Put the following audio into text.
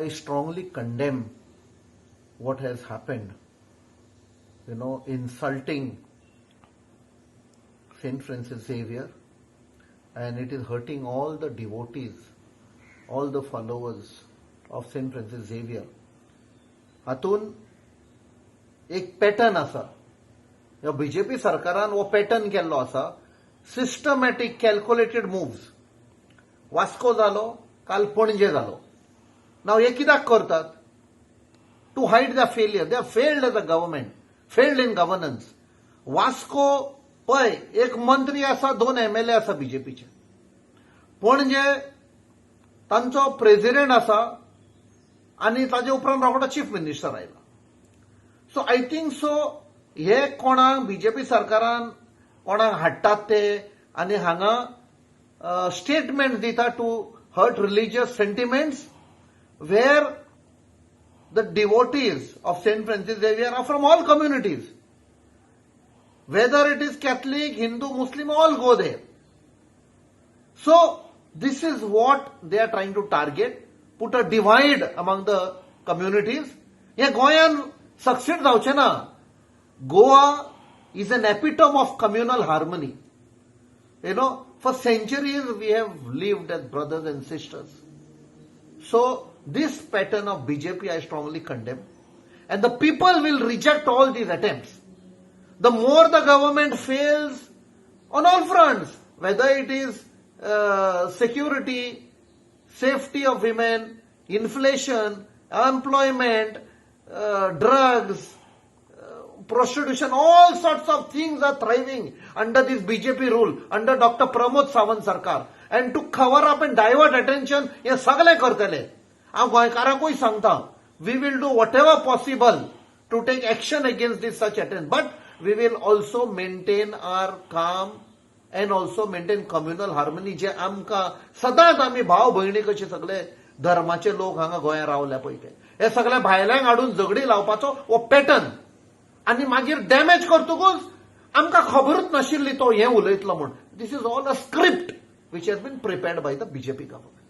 I strongly condemn what has happened, insulting St. Francis Xavier, and it is hurting all the devotees, all the followers of St. Francis Xavier. हातून एक pattern आसा, BJP सरकारान वो pattern केल्लो आसा, systematic calculated moves. Vasco जालो, काल पणजे जालो. नाव हे कित्याक करतात? To hide the failure. They are failed as a government, failed in governance. Vasco पळय, एक मंत्री आसा, 2 MLA आसा बीजेपीचे. पणजे तांचो प्रेसिडेंट आसा आणि ताजे उपरांत रोखडो चीफ मिनिस्टर आयला. सो आय थिंक सो हे कोणाक बीजेपी सरकारान कोणाक हाडटात ते आनी हांगा स्टेटमेंट दिता to hurt religious sentiments, where the devotees of St. Francis Xavier are from all communities. Whether it is Catholic, Hindu, Muslim, all go there. So, this is what they are trying to target, put a divide among the communities. Yeah, Goyan succeed जावचे ना. Goa is an epitome of communal harmony. For centuries we have lived as brothers and sisters. So, this pattern of BJP I strongly condemn, and the people will reject all these attempts. The more the government fails on all fronts, whether it is security, safety of women, inflation, employment, drugs, prostitution, all sorts of things are thriving under this BJP rule, under Dr. Pramod Sawant Sarkar. And to cover up and divert attention, हे सगळे करतले. हांव गोंयकारांकूय सांगता, we will do whatever possible to take action against this such attempt, but we will also maintain our calm and also maintain communal harmony. जे आमकां सदांच आमी भाव भयणी कशे सगळे धर्माचे लोक हांगा गोंयांत रावल्या पळय ते, हे सगळे भायल्यांक हाडून झगडी लावपाचो हो पॅटर्न, आनी मागीर डॅमेज करतकूच आमकां खबरूच नाशिल्ली तो हें उलयतलो म्हूण. This is all a script which has been prepared by the BJP government.